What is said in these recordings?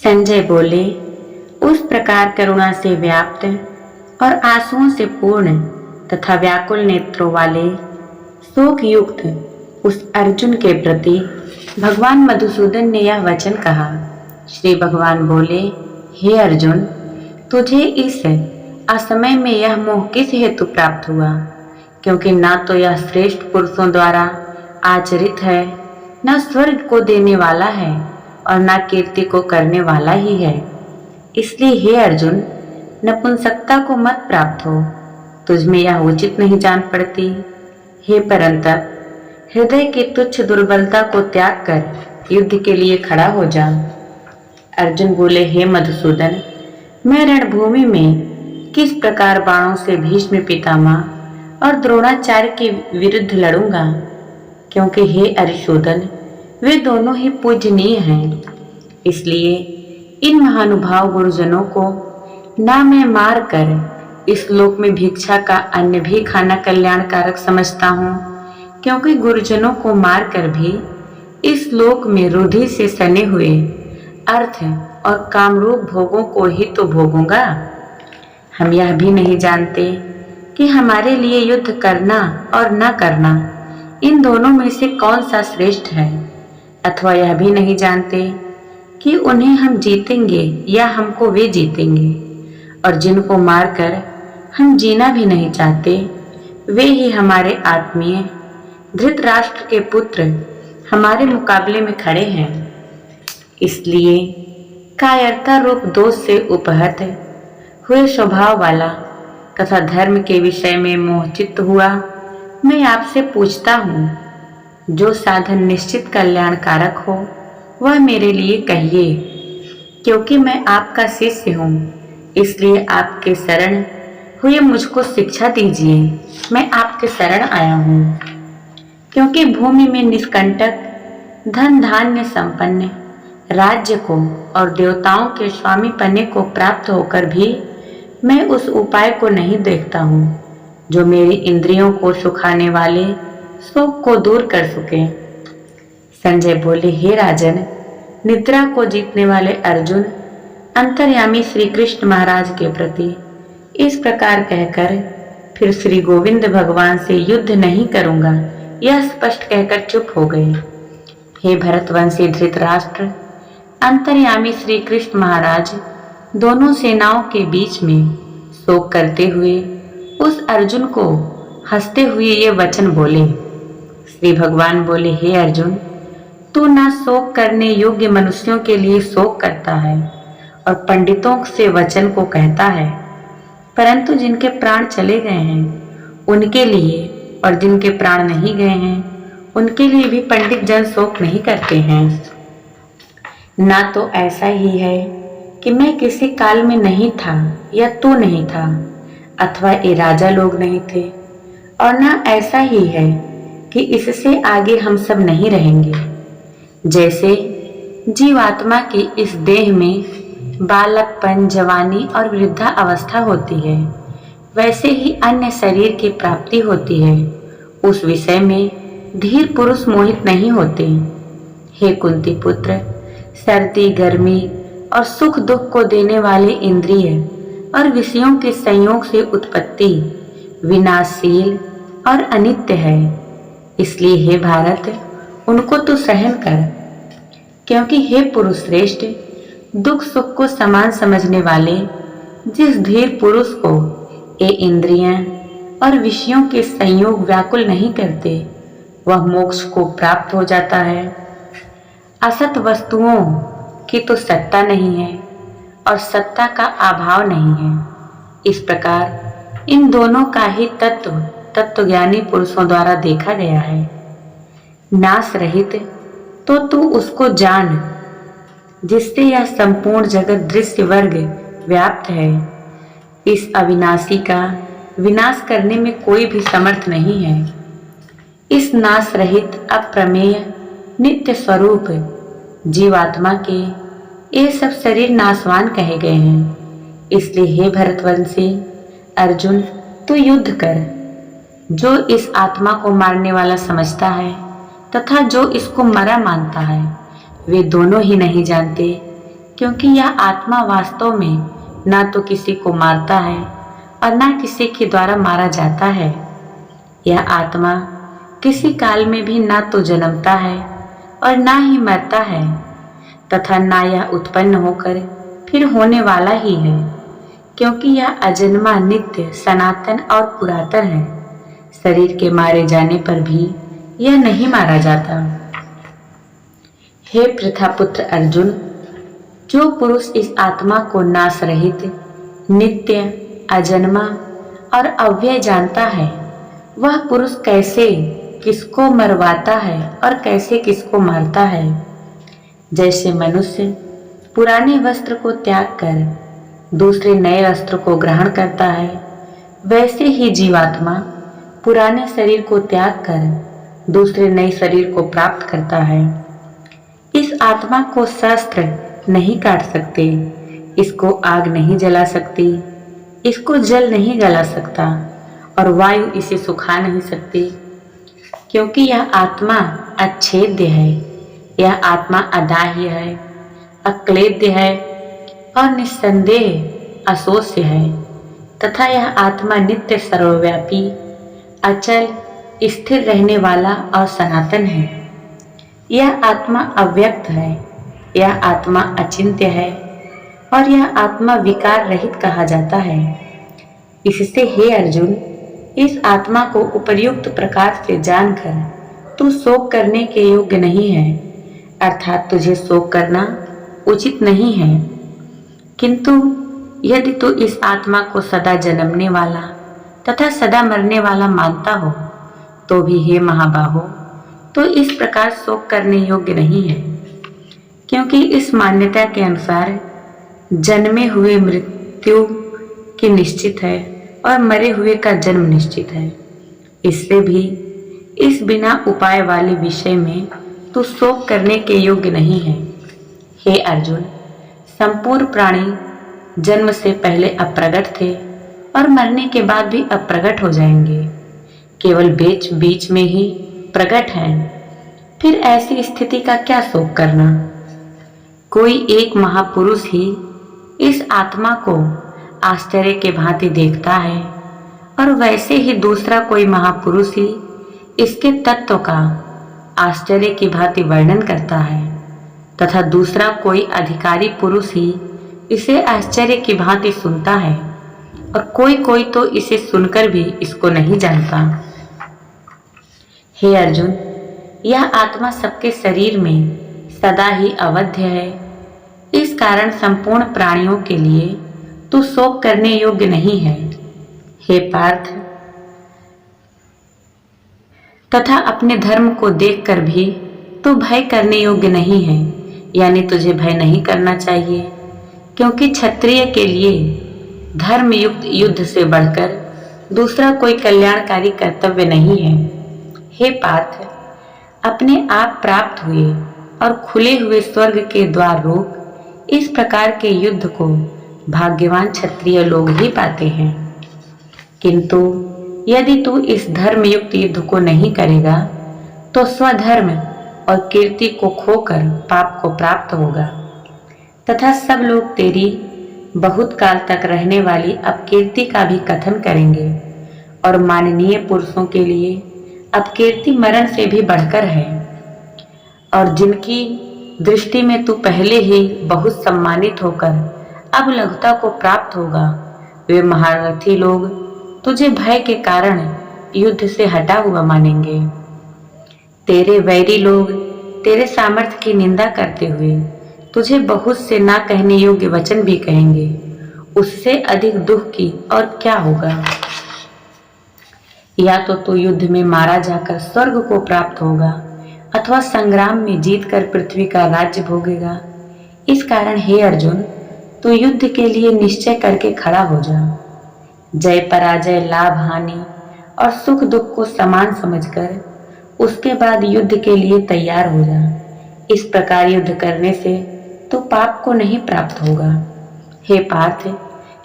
संजय बोले, उस प्रकार करुणा से व्याप्त और आंसुओं से पूर्ण तथा व्याकुल नेत्रों वाले शोक युक्त उस अर्जुन के प्रति भगवान मधुसूदन ने यह वचन कहा। श्री भगवान बोले, हे अर्जुन, तुझे इस असमय में यह मोह किस हेतु प्राप्त हुआ? क्योंकि ना तो यह श्रेष्ठ पुरुषों द्वारा आचरित है, न स्वर्ग को देने वाला है और न कीर्ति को करने वाला ही है। इसलिए हे अर्जुन, नपुंसकता को मत प्राप्त हो, तुझमें यह उचित नहीं जान पड़ती। हे परंतप, हृदय की तुच्छ दुर्बलता को त्याग कर युद्ध के लिए खड़ा हो जा। अर्जुन बोले, हे मधुसूदन, मैं रणभूमि में किस प्रकार बाणों से भीष्म पितामह और द्रोणाचार्य के विरुद्ध लड़ूंगा? क्योंकि हे अरिशोदन, वे दोनों ही पूजनीय हैं। इसलिए इन महानुभाव गुरुजनों को ना मैं मार कर इस लोक में भिक्षा का अन्न भी खाना कल्याणकारक समझता हूँ, क्योंकि गुरुजनों को मार कर भी इस लोक में रुधि से सने हुए अर्थ और कामरूप भोगों को ही तो भोगूंगा। हम यह भी नहीं जानते कि हमारे लिए युद्ध करना और न करना, इन दोनों में से कौन सा श्रेष्ठ है, अथवा यह भी नहीं जानते कि उन्हें हम जीतेंगे या हमको वे जीतेंगे। और जिनको मारकर हम जीना भी नहीं चाहते, वे ही हमारे आत्मीय धृतराष्ट्र के पुत्र हमारे मुकाबले में खड़े हैं। इसलिए कायरता रूप दोष से उपहत हुए स्वभाव वाला तथा धर्म के विषय में मोहचित्त हुआ मैं आपसे पूछता हूँ, जो साधन निश्चित कल्याणकारक हो वह मेरे लिए कहिए। क्योंकि मैं आपका शिष्य हूँ, इसलिए आपके शरण हुए मुझको शिक्षा दीजिए। मैं आपके शरण आया हूँ। क्योंकि भूमि में निष्कंटक धन धान्य संपन्न राज्य को और देवताओं के स्वामी पने को प्राप्त होकर भी मैं उस उपाय को नहीं देखता हूँ जो मेरी इंद्रियों को सुखाने वाले शोक को दूर कर सके। संजय बोले, हे राजन, निद्रा को जीतने वाले अर्जुन अंतर्यामी श्री कृष्ण महाराज के प्रति इस प्रकार कहकर फिर श्री गोविंद भगवान से युद्ध नहीं करूंगा यह स्पष्ट कहकर चुप हो गए। हे भरतवंशी धृतराष्ट्र, अंतर्यामी श्री कृष्ण महाराज दोनों सेनाओं के बीच में शोक करते हुए उस अर्जुन को हंसते हुए ये वचन बोले। श्री भगवान बोले, हे अर्जुन, तू ना शोक करने योग्य मनुष्यों के लिए शोक करता है और पंडितों से वचन को कहता है, परंतु जिनके प्राण चले गए हैं उनके लिए और जिनके प्राण नहीं गए हैं उनके लिए भी पंडित जन शोक नहीं करते हैं। ना तो ऐसा ही है कि मैं किसी काल में नहीं था या तू नहीं था, अथवा ये राजा लोग नहीं थे, और ना ऐसा ही है कि इससे आगे हम सब नहीं रहेंगे। जैसे जीवात्मा की इस देह में बालकपन, जवानी और वृद्धा अवस्था होती है, वैसे ही अन्य शरीर की प्राप्ति होती है। उस विषय में धीर पुरुष मोहित नहीं होते। हे कुंती पुत्र, सर्दी, गर्मी और सुख दुख को देने वाले इंद्रिय और विषयों के संयोग से उत्पत्ति विनाशशील और अनित्य है। इसलिए हे भारत, उनको तो सहन कर, क्योंकि हे पुरुष श्रेष्ठ, दुख सुख को समान समझने वाले जिस धीर पुरुष को ये इंद्रियां और विषयों के संयोग व्याकुल नहीं करते, वह मोक्ष को प्राप्त हो जाता है। असत वस्तुओं की तो सत्ता नहीं है और सत्ता का अभाव नहीं है। इस प्रकार इन दोनों का ही तत्वज्ञानी पुरुषों द्वारा देखा गया है। नाश रहित तो तू उसको जान जिससे यह संपूर्ण जगत दृश्य वर्ग व्याप्त है। इस अविनाशी का विनाश करने में कोई भी समर्थ नहीं है। इस नाश रहित अप्रमेय नित्य स्वरूप जीवात्मा के ये सब शरीर नाशवान कहे गए हैं। इसलिए हे भरतवंशी अर्जुन, तू युद्ध कर। जो इस आत्मा को मारने वाला समझता है तथा जो इसको मरा मानता है, वे दोनों ही नहीं जानते क्योंकि यह आत्मा वास्तव में ना तो किसी को मारता है और ना किसी के द्वारा मारा जाता है। यह आत्मा किसी काल में भी ना तो जन्मता है और ना ही मरता है, तथा ना यह उत्पन्न होकर फिर होने वाला ही है, क्योंकि यह अजन्मा, नित्य, सनातन और पुरातन है। शरीर के मारे जाने पर भी यह नहीं मारा जाता। हे प्रथापुत्र अर्जुन, जो पुरुष इस आत्मा को नाश रहित, नित्य, अजन्मा और अव्यय जानता है, वह पुरुष कैसे किसको मरवाता है और कैसे किसको मारता है। जैसे मनुष्य पुराने वस्त्र को त्याग कर दूसरे नए वस्त्र को ग्रहण करता है, वैसे ही जीवात्मा पुराने शरीर को त्याग कर दूसरे नए शरीर को प्राप्त करता है। इस आत्मा को शस्त्र नहीं काट सकते, इसको आग नहीं जला सकती, इसको जल नहीं गला सकता और वायु इसे सुखा नहीं सकती, क्योंकि यह आत्मा अच्छेद्य है। यह आत्मा अदाह्य है, अक्लेद्य है और निस्संदेह अशोष्य है, तथा यह आत्मा नित्य, सर्वव्यापी, अचल, स्थिर रहने वाला और सनातन है। यह आत्मा अव्यक्त है, यह आत्मा अचिंत्य है और यह आत्मा विकार रहित कहा जाता है। इससे हे अर्जुन, इस आत्मा को उपर्युक्त प्रकार से जानकर तू शोक करने के योग्य नहीं है, अर्थात तुझे शोक करना उचित नहीं है। किंतु यदि तू इस आत्मा को सदा जन्मने वाला तथा सदा मरने वाला मानता हो, तो भी हे महाबाहो, तो इस प्रकार शोक करने योग्य नहीं है, क्योंकि इस मान्यता के अनुसार जन्मे हुए मृत्यु की निश्चित है और मरे हुए का जन्म निश्चित है। इससे भी इस बिना उपाय वाले विषय में तू शोक करने के योग्य नहीं है। हे अर्जुन, संपूर्ण प्राणी जन्म से पहले अप्रगट थे और मरने के बाद भी अप्रगट हो जाएंगे, केवल बीच बीच में ही प्रकट हैं। फिर ऐसी स्थिति का क्या शोक करना। कोई एक महापुरुष ही इस आत्मा को आश्चर्य के भांति देखता है और वैसे ही दूसरा कोई महापुरुष ही इसके तत्व का आश्चर्य की भांति वर्णन करता है, तथा दूसरा कोई अधिकारी पुरुष ही इसे आश्चर्य की भांति सुनता है और कोई कोई तो इसे सुनकर भी इसको नहीं जानता। हे अर्जुन, यह आत्मा सबके शरीर में सदा ही अवध्य है। इस कारण संपूर्ण प्राणियों के लिए तू शोक करने योग्य नहीं है। हे पार्थ, तथा अपने धर्म को देखकर भी तू भय करने योग्य नहीं है, यानी तुझे भय नहीं करना चाहिए, क्योंकि क्षत्रिय के लिए धर्मयुक्त युद्ध से बढ़कर दूसरा कोई कल्याणकारी कर्तव्य नहीं है। हे पार्थ, अपने आप प्राप्त हुए और खुले हुए स्वर्ग के द्वार रूप इस प्रकार के युद्ध को भाग्यवान क्षत्रिय लोग ही पाते हैं। किंतु यदि तू इस धर्मयुक्त युद्ध को नहीं करेगा, तो स्वधर्म और कीर्ति को खोकर पाप को प्राप्त होगा, तथा सब लोग तेरी बहुत काल तक रहने वाली अपकीर्ति का भी कथन करेंगे, और माननीय पुरुषों के लिए अपकीर्ति मरण से भी बढ़कर है, और जिनकी दृष्टि में तू पहले ही बहुत सम्मानित होकर अब लघुता को प्राप्त होगा, वे महारथी लोग तुझे भय के कारण युद्ध से हटा हुआ मानेंगे। तेरे वैरी लोग तेरे सामर्थ्य की निंदा करते हुए तुझे बहुत से ना कहने योग्य वचन भी कहेंगे। उससे अधिक दुख की और क्या होगा। या तो तू युद्ध में मारा जाकर स्वर्ग को प्राप्त होगा, अथवा संग्राम में जीतकर पृथ्वी का राज्य भोगेगा। इस कारण हे अर्जुन, तू युद्ध के लिए निश्चय करके खड़ा हो जा। जय पराजय, लाभ हानि और सुख दुख को समान समझकर उसके बाद युद्ध के लिए तैयार हो जा। इस प्रकार युद्ध करने से तो पाप को नहीं प्राप्त होगा। हे पार्थ,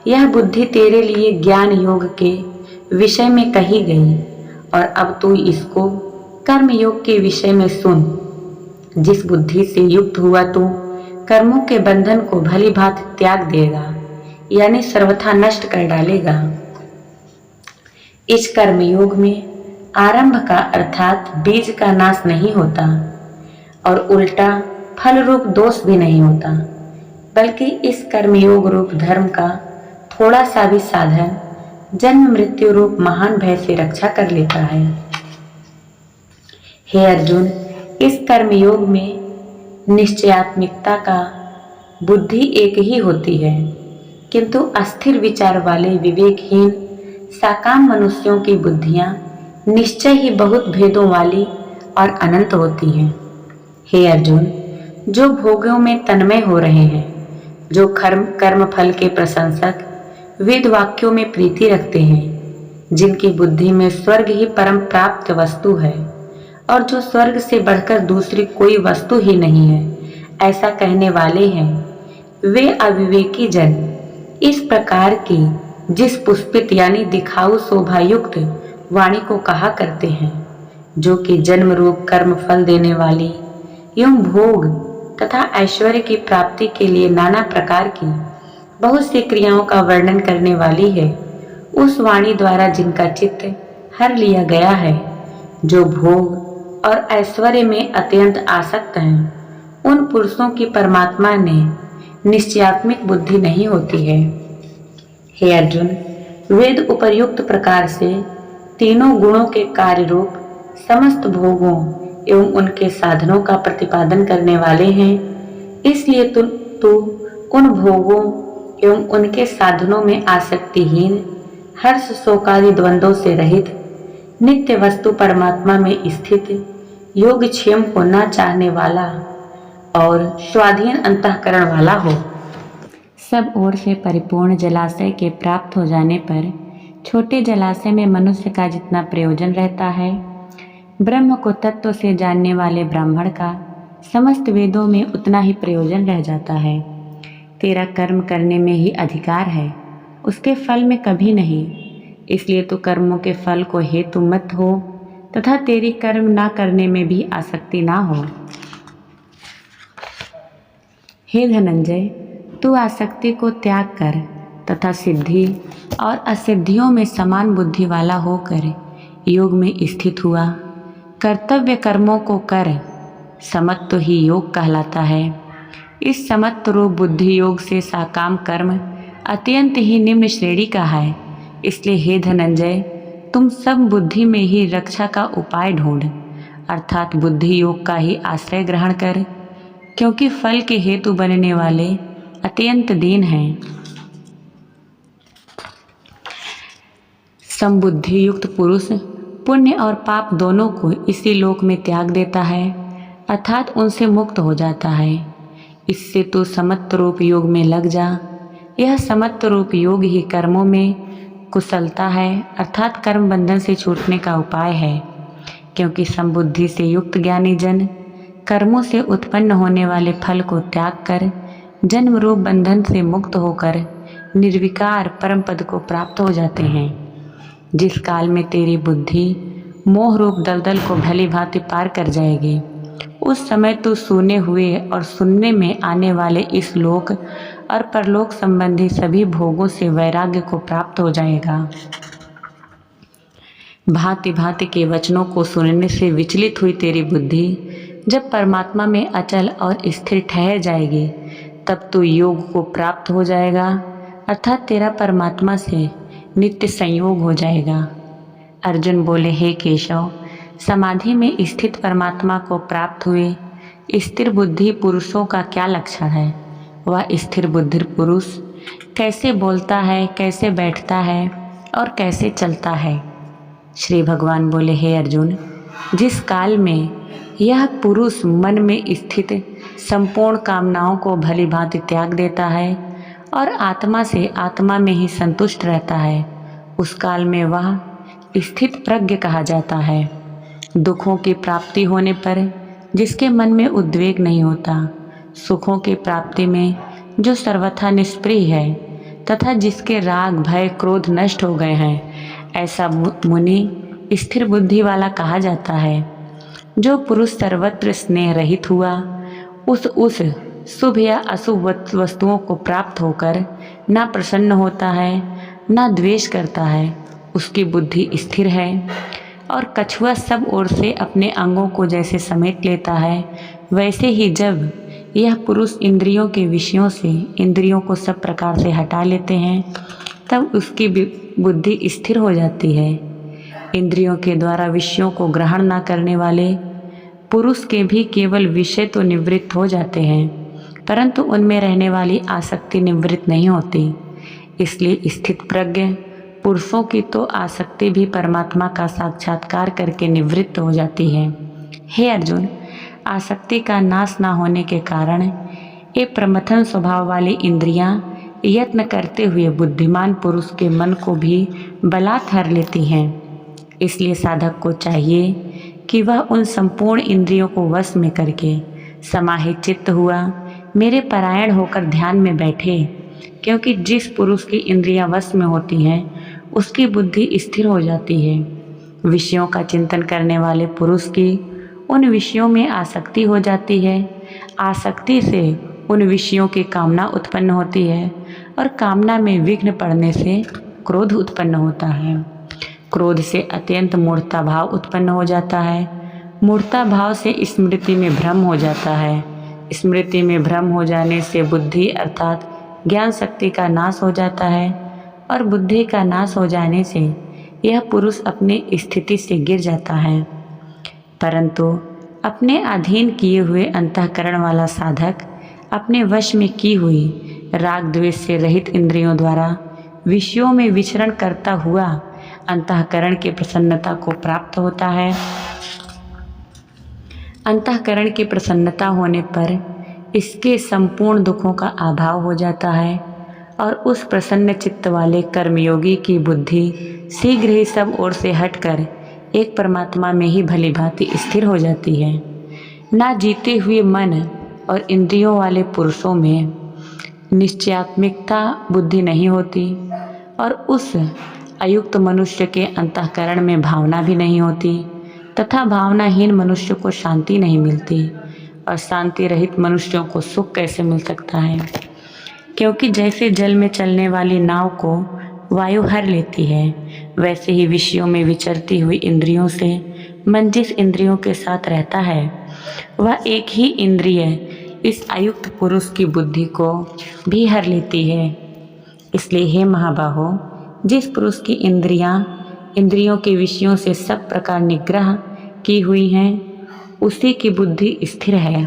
यह बुद्धि तेरे लिए ज्ञान योग के विषय में कही गई, और अब तू इसको कर्म योग के विषय में सुन। जिस बुद्धि से युक्त हुआ तू कर्मों के बंधन को भली भांति त्याग देगा, यानी सर्वथा नष्ट कर डालेगा। इस कर्मयोग में आरंभ का अर्थात बीज का नाश नहीं होता और उल्टा फल रूप दोष भी नहीं होता, बल्कि इस कर्मयोग रूप धर्म का थोड़ा सा भी साधन जन्म मृत्यु रूप महान भय से रक्षा कर लेता है। हे अर्जुन, इस कर्मयोग में निश्चयात्मिकता का बुद्धि एक ही होती है, किंतु अस्थिर विचार वाले विवेकहीन साकाम मनुष्यों की बुद्धियां निश्चय ही बहुत भेदों वाली और अनंत होती हैं। हे अर्जुन, जो भोगों में तन्मय हो रहे हैं, जो कर्म फल के प्रशंसक वेद वाक्यों में प्रीति रखते हैं, जिनकी बुद्धि में स्वर्ग ही परम प्राप्त वस्तु है और जो स्वर्ग से बढ़कर दूसरी कोई वस्तु ही नहीं है, ऐसा कहने वाले हैं, वे अविवेकी जन इस प्रकार की जिस पुष्पित यानी दिखाऊ शोभायुक्त वाणी को कहा करते हैं, जो कि जन्म रूप कर्म फल देने वाली एवं भोग तथा ऐश्वर्य की प्राप्ति के लिए नाना प्रकार की बहुत सी क्रियाओं का वर्णन करने वाली है, उस वाणी द्वारा जिनका चित्त हर लिया गया है, जो भोग और ऐश्वर्य में अत्यंत आसक्त हैं, उन पुरुषों की परमात्मा ने निश्चयात्मिक बुद्धि नहीं होती है। हे अर्जुन, वेद उपर्युक्त प्रकार से तीनों गुणों के कार्य रूप समस्त भोगों एवं उनके साधनों का प्रतिपादन करने वाले हैं, इसलिए तू उन भोगों एवं उनके साधनों में आसक्तिहीन, हर्ष शोकादि द्वंद्वों से रहित, नित्य वस्तु परमात्मा में स्थित, योगक्षेम को न चाहने वाला और स्वाधीन अंतःकरण वाला हो। सब ओर से परिपूर्ण जलाशय के प्राप्त हो जाने पर छोटे जलाशय में मनुष्य का जितना प्रयोजन रहता है, ब्रह्म को तत्व से जानने वाले ब्राह्मण का समस्त वेदों में उतना ही प्रयोजन रह जाता है। तेरा कर्म करने में ही अधिकार है, उसके फल में कभी नहीं। इसलिए तो कर्मों के फल को हेतु मत हो तथा तेरी कर्म ना करने में भी आसक्ति ना हो। हे धनंजय, तू आसक्ति को त्याग कर तथा सिद्धि और असिद्धियों में समान बुद्धि वाला होकर योग में स्थित हुआ। कर्तव्य कर्मों को कर, समत्व ही योग कहलाता है। इस समत्व रूप बुद्धि योग से साकाम कर्म अत्यंत ही निम्न श्रेणी का है। इसलिए हे धनंजय, तुम सब बुद्धि में ही रक्षा का उपाय ढूंढ, अर्थात बुद्धि योग का ही आश्रय ग्रहण कर, क्योंकि फल के हेतु बनने वाले अत्यंत दीन हैं। समबुद्धि युक्त पुरुष पुण्य और पाप दोनों को इसी लोक में त्याग देता है, अर्थात उनसे मुक्त हो जाता है। इससे तो समत्व रूप योग में लग जा। यह समत्व रूप योग ही कर्मों में कुशलता है, अर्थात कर्म बंधन से छूटने का उपाय है, क्योंकि समबुद्धि से युक्त ज्ञानी जन कर्मों से उत्पन्न होने वाले फल को त्याग कर जन्म रूप बंधन से मुक्त होकर निर्विकार परम पद को प्राप्त हो जाते हैं। जिस काल में तेरी बुद्धि मोह रूप दलदल को भली भांति पार कर जाएगी, उस समय तू सुने हुए और सुनने में आने वाले इस लोक और परलोक संबंधी सभी भोगों से वैराग्य को प्राप्त हो जाएगा। भांति भांति के वचनों को सुनने से विचलित हुई तेरी बुद्धि जब परमात्मा में अचल और स्थिर ठहर जाएगी, तब तू योग को प्राप्त हो जाएगा, अर्थात तेरा परमात्मा से नित्य संयोग हो जाएगा। अर्जुन बोले, हे केशव, समाधि में स्थित परमात्मा को प्राप्त हुए स्थिर बुद्धि पुरुषों का क्या लक्षण है? वह स्थिर बुद्धि पुरुष कैसे बोलता है, कैसे बैठता है और कैसे चलता है? श्री भगवान बोले, हे अर्जुन, जिस काल में यह पुरुष मन में स्थित संपूर्ण कामनाओं को भली भांति त्याग देता है और आत्मा से आत्मा में ही संतुष्ट रहता है, उस काल में वह स्थित प्रज्ञ कहा जाता है। दुखों की प्राप्ति होने पर जिसके मन में उद्वेग नहीं होता, सुखों की प्राप्ति में जो सर्वथा निष्प्रिय है तथा जिसके राग भय क्रोध नष्ट हो गए हैं, ऐसा मुनि स्थिर बुद्धि वाला कहा जाता है। जो पुरुष सर्वत्र स्नेह रहित हुआ, उस शुभ या अशुभ वस्तुओं को प्राप्त होकर ना प्रसन्न होता है ना द्वेष करता है, उसकी बुद्धि स्थिर है। और कछुआ सब ओर से अपने अंगों को जैसे समेट लेता है, वैसे ही जब यह पुरुष इंद्रियों के विषयों से इंद्रियों को सब प्रकार से हटा लेते हैं, तब उसकी बुद्धि स्थिर हो जाती है। इंद्रियों के द्वारा विषयों को ग्रहण न करने वाले पुरुष के भी केवल विषय तो निवृत्त हो जाते हैं, परंतु उनमें रहने वाली आसक्ति निवृत्त नहीं होती। इसलिए स्थित प्रज्ञ पुरुषों की तो आसक्ति भी परमात्मा का साक्षात्कार करके निवृत्त हो जाती है। हे अर्जुन, आसक्ति का नाश न होने के कारण ये प्रमथन स्वभाव वाली इंद्रियां यत्न करते हुए बुद्धिमान पुरुष के मन को भी बलात् हर लेती हैं। इसलिए साधक को चाहिए कि वह उन संपूर्ण इंद्रियों को वश में करके समाहित चित्त हुआ मेरे परायण होकर ध्यान में बैठे, क्योंकि जिस पुरुष की इंद्रियां वश में होती हैं उसकी बुद्धि स्थिर हो जाती है। विषयों का चिंतन करने वाले पुरुष की उन विषयों में आसक्ति हो जाती है। आसक्ति से उन विषयों की कामना उत्पन्न होती है और कामना में विघ्न पड़ने से क्रोध उत्पन्न होता है। क्रोध से अत्यंत मूर्छा भाव उत्पन्न हो जाता है। मूर्छा भाव से स्मृति में भ्रम हो जाता है। स्मृति में भ्रम हो जाने से बुद्धि अर्थात ज्ञान शक्ति का नाश हो जाता है और बुद्धि का नाश हो जाने से यह पुरुष अपनी स्थिति से गिर जाता है। परंतु अपने अधीन किए हुए अंतःकरण वाला साधक अपने वश में की हुई राग द्वेष से रहित इंद्रियों द्वारा विषयों में विचरण करता हुआ अंतःकरण की प्रसन्नता को प्राप्त होता है। अंतःकरण की प्रसन्नता होने पर इसके संपूर्ण दुखों का अभाव हो जाता है और उस प्रसन्न चित्त वाले कर्मयोगी की बुद्धि शीघ्र ही सब ओर से हटकर एक परमात्मा में ही भली भांति स्थिर हो जाती है। ना जीते हुए मन और इंद्रियों वाले पुरुषों में निश्चयात्मिकता बुद्धि नहीं होती और उस अयुक्त मनुष्य के अंतःकरण में भावना भी नहीं होती तथा भावनाहीन मनुष्य को शांति नहीं मिलती। और शांति रहित मनुष्यों को सुख कैसे मिल सकता है? क्योंकि जैसे जल में चलने वाली नाव को वायु हर लेती है, वैसे ही विषयों में विचरती हुई इंद्रियों से मन जिस इंद्रियों के साथ रहता है वह एक ही इंद्रिय इस अयुक्त पुरुष की बुद्धि को भी हर लेती है। इसलिए हे महाबाहो, जिस पुरुष की इंद्रियों के विषयों से सब प्रकार निग्रह की हुई हैं, उसी की बुद्धि स्थिर है।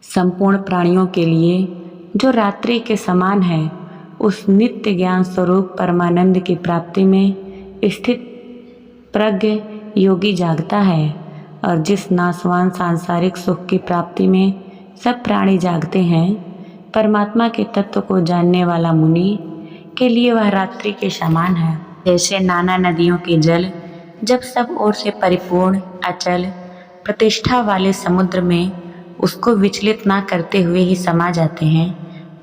संपूर्ण प्राणियों के लिए जो रात्रि के समान है, उस नित्य ज्ञान स्वरूप परमानंद की प्राप्ति में स्थित प्रज्ञ योगी जागता है। और जिस नाशवान सांसारिक सुख की प्राप्ति में सब प्राणी जागते हैं, परमात्मा के तत्व को जानने वाला मुनि के लिए वह रात्रि के समान है। जैसे नाना नदियों के जल जब सब ओर से परिपूर्ण अचल प्रतिष्ठा वाले समुद्र में उसको विचलित ना करते हुए ही समा जाते हैं,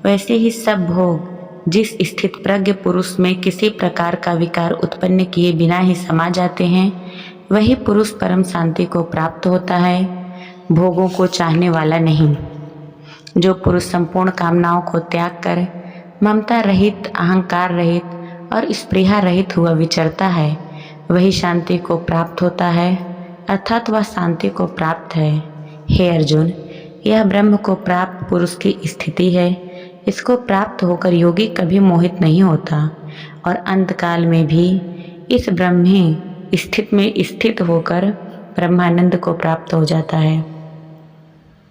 वैसे ही सब भोग जिस स्थित प्रज्ञ पुरुष में किसी प्रकार का विकार उत्पन्न किए बिना ही समा जाते हैं, वही पुरुष परम शांति को प्राप्त होता है, भोगों को चाहने वाला नहीं। जो पुरुष संपूर्ण कामनाओं को त्याग कर ममता रहित, अहंकार रहित और स्पृहा रहित हुआ विचरता है, वही शांति को प्राप्त होता है, अर्थात वह शांति को प्राप्त है। हे अर्जुन, यह ब्रह्म को प्राप्त पुरुष की स्थिति है। इसको प्राप्त होकर योगी कभी मोहित नहीं होता और अंतकाल में भी इस ब्रह्मी स्थित में स्थित होकर ब्रह्मानंद को प्राप्त हो जाता है।